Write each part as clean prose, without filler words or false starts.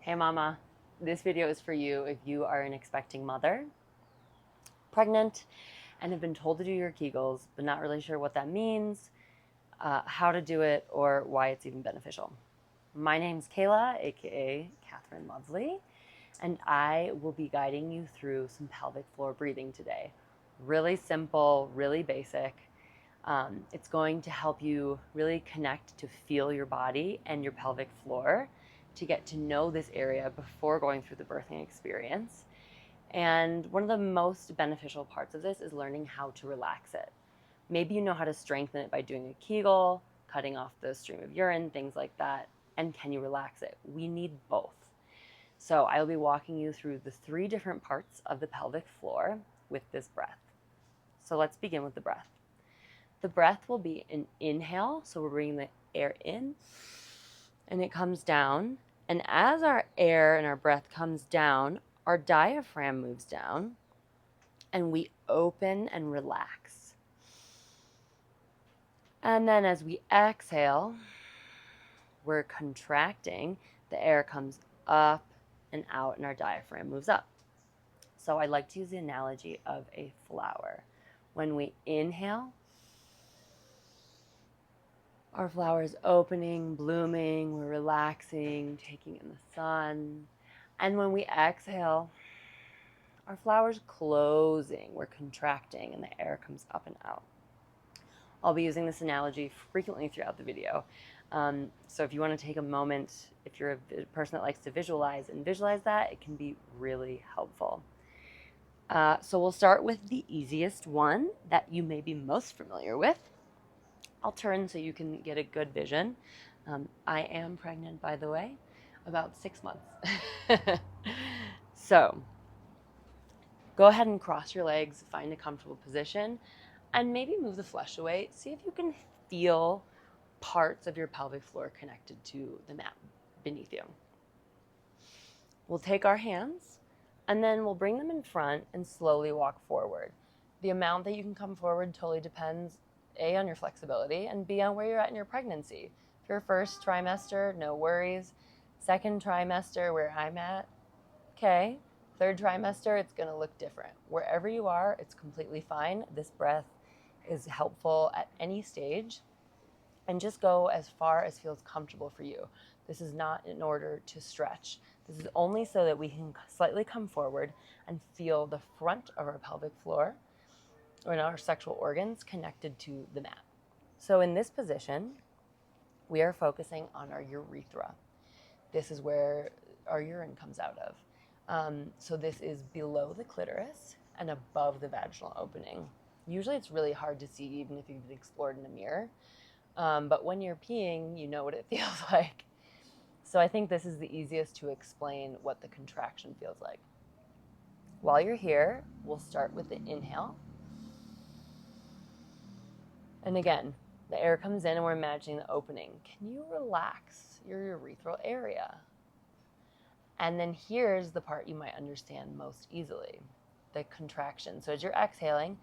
Hey mama, this video is for you if you are an expecting mother, pregnant, and have been told to do your Kegels, but not really sure what that means, how to do it, or why it's even beneficial. My name's Kayla, aka Catherine Lovely, and I will be guiding you through some pelvic floor breathing today. Really simple, really basic. It's going to help you really connect to feel your body and your pelvic floor, to get to know this area before going through the birthing experience. And one of the most beneficial parts of this is learning how to relax it. Maybe you know how to strengthen it by doing a Kegel, cutting off the stream of urine, things like that. And can you relax it? We need both. So I'll be walking you through the 3 different parts of the pelvic floor with this breath. So let's begin with the breath. The breath will be an inhale, so we're bringing the air in, and it comes down. And as our air and our breath comes down, our diaphragm moves down, and we open and relax. And then as we exhale, we're contracting. The air comes up and out, and our diaphragm moves up. So I like to use the analogy of a flower. When we inhale, our flower is opening, blooming, we're relaxing, taking in the sun. And when we exhale, our flower's closing, we're contracting, and the air comes up and out. I'll be using this analogy frequently throughout the video. So if you want to take a moment, if you're a person that likes to visualize that, it can be really helpful. So we'll start with the easiest one that you may be most familiar with. I'll turn so you can get a good vision. I am pregnant, by the way, about 6 months. So go ahead and cross your legs, find a comfortable position, and maybe move the flesh away. See if you can feel parts of your pelvic floor connected to the mat beneath you. We'll take our hands, and then we'll bring them in front and slowly walk forward. The amount that you can come forward totally depends, A, on your flexibility, and B, on where you're at in your pregnancy. If you're first trimester, no worries. Second trimester, where I'm at, okay. Third trimester, it's going to look different. Wherever you are, it's completely fine. This breath is helpful at any stage, and just go as far as feels comfortable for you. This is not in order to stretch. This is only so that we can slightly come forward and feel the front of our pelvic floor or our sexual organs connected to the mat. So in this position, we are focusing on our urethra. This is where our urine comes out of. So this is below the clitoris and above the vaginal opening. Usually it's really hard to see even if you've explored in a mirror. But when you're peeing, you know what it feels like. So I think this is the easiest to explain what the contraction feels like. While you're here, we'll start with the inhale. And again, the air comes in and we're imagining the opening. Can you relax your urethral area? And then here's the part you might understand most easily, the contraction. So as you're exhaling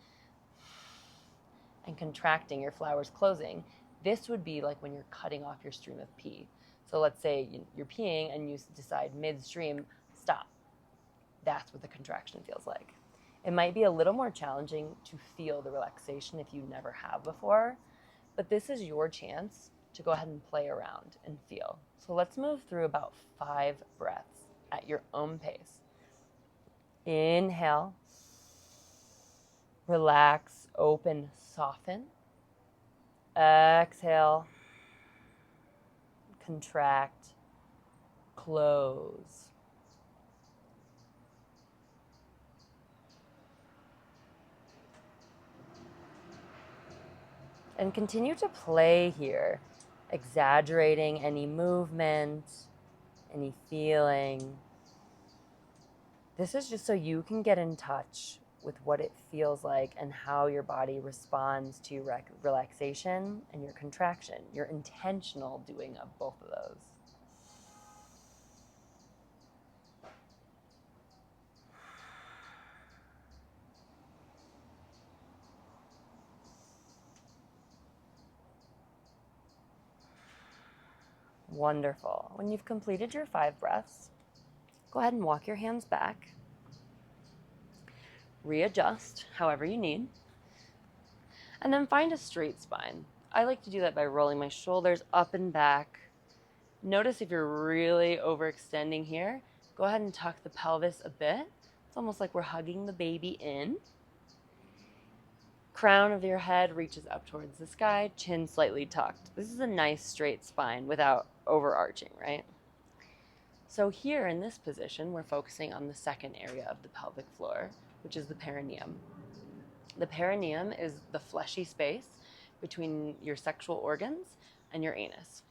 and contracting, your flower's closing, this would be like when you're cutting off your stream of pee. So let's say you're peeing and you decide midstream, stop. That's what the contraction feels like. It might be a little more challenging to feel the relaxation if you never have before, but this is your chance to go ahead and play around and feel. So let's move through about 5 breaths at your own pace. Inhale, relax, open, soften. Exhale, contract, close. And continue to play here, exaggerating any movement, any feeling. This is just so you can get in touch with what it feels like and how your body responds to relaxation and your contraction, your intentional doing of both of those. Wonderful. When you've completed your 5 breaths, Go ahead and walk your hands back. Readjust however you need. And then find a straight spine. I like to do that by rolling my shoulders up and back. Notice if you're really overextending here, go ahead and tuck the pelvis a bit. It's almost like we're hugging the baby in. Crown of your head reaches up towards the sky, chin slightly tucked. This is a nice straight spine without overarching, right? So here in this position, we're focusing on the second area of the pelvic floor, which is the perineum. The perineum is the fleshy space between your sexual organs and your anus.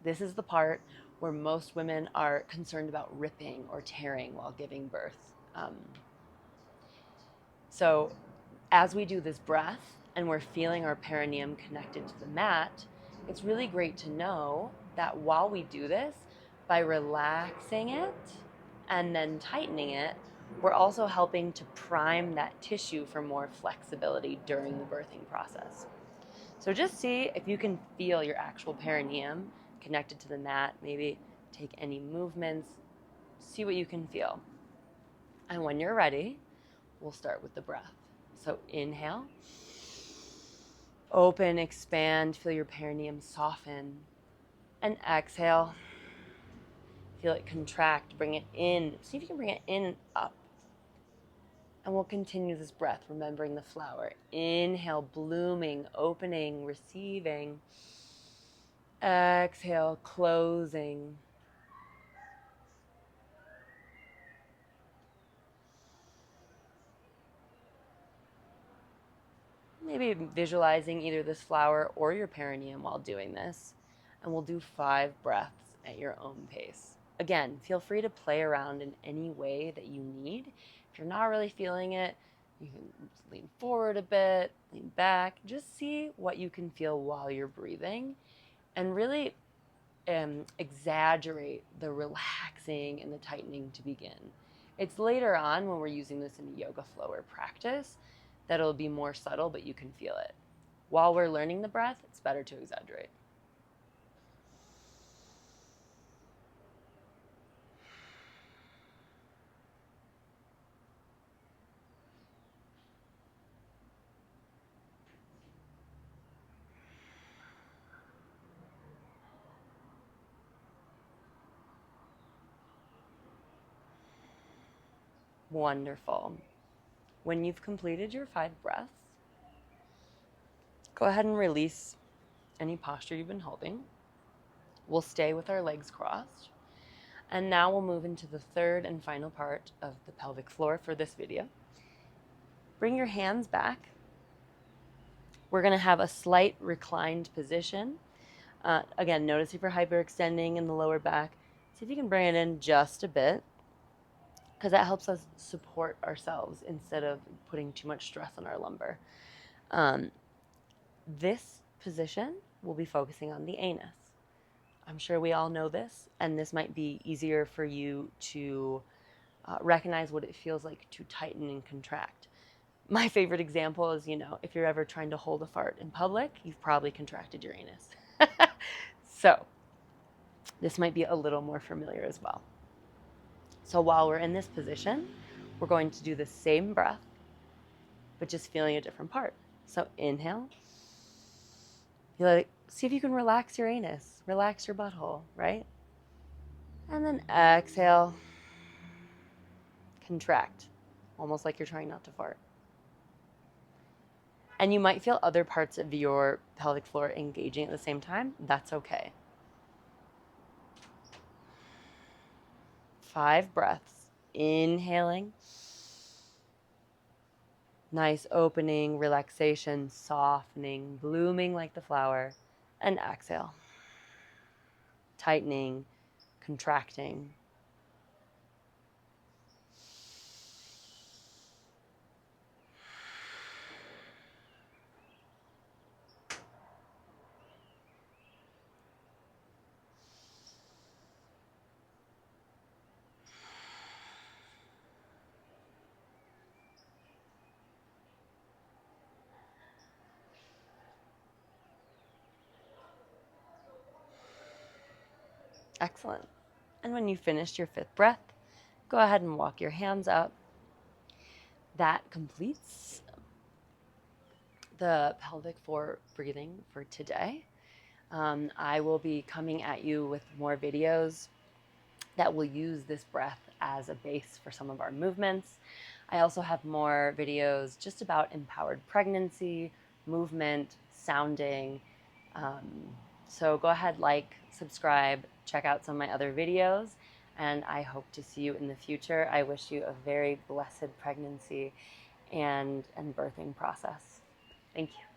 This is the part where most women are concerned about ripping or tearing while giving birth. So as we do this breath and we're feeling our perineum connected to the mat, it's really great to know that while we do this, by relaxing it and then tightening it, we're also helping to prime that tissue for more flexibility during the birthing process. So just see if you can feel your actual perineum connected to the mat. Maybe take any movements, see what you can feel. And when you're ready, we'll start with the breath. So inhale, open, expand, feel your perineum soften. And exhale, feel it contract, bring it in. See if you can bring it in and up. And we'll continue this breath, remembering the flower. Inhale, blooming, opening, receiving. Exhale, closing. Maybe visualizing either this flower or your perineum while doing this. And we'll do 5 breaths at your own pace. Again, feel free to play around in any way that you need. If you're not really feeling it, you can lean forward a bit, lean back. Just see what you can feel while you're breathing and really exaggerate the relaxing and the tightening to begin. It's later on when we're using this in a yoga flow or practice that it'll be more subtle, but you can feel it. While we're learning the breath, it's better to exaggerate. Wonderful. When you've completed your 5 breaths, go ahead and release any posture you've been holding. We'll stay with our legs crossed. And now we'll move into the third and final part of the pelvic floor for this video. Bring your hands back. We're going to have a slight reclined position. Again, notice if you're hyperextending in the lower back. See if you can bring it in just a bit, because that helps us support ourselves instead of putting too much stress on our lumbar. This position will be focusing on the anus. I'm sure we all know this, and this might be easier for you to recognize what it feels like to tighten and contract. My favorite example is, if you're ever trying to hold a fart in public, you've probably contracted your anus. So this might be a little more familiar as well. So while we're in this position, we're going to do the same breath, but just feeling a different part. So inhale. See if you can relax your anus, relax your butthole, right? And then exhale, contract, almost like you're trying not to fart. And you might feel other parts of your pelvic floor engaging at the same time. That's okay. 5 breaths. Inhaling. Nice opening, relaxation, softening, blooming like the flower. And exhale. Tightening, contracting. Excellent. And when you finished your 5th breath, go ahead and walk your hands up. That completes the pelvic floor breathing for today. I will be coming at you with more videos that will use this breath as a base for some of our movements. I also have more videos just about empowered pregnancy, movement, sounding. So go ahead, like, subscribe, check out some of my other videos, and I hope to see you in the future. I wish you a very blessed pregnancy and birthing process. Thank you.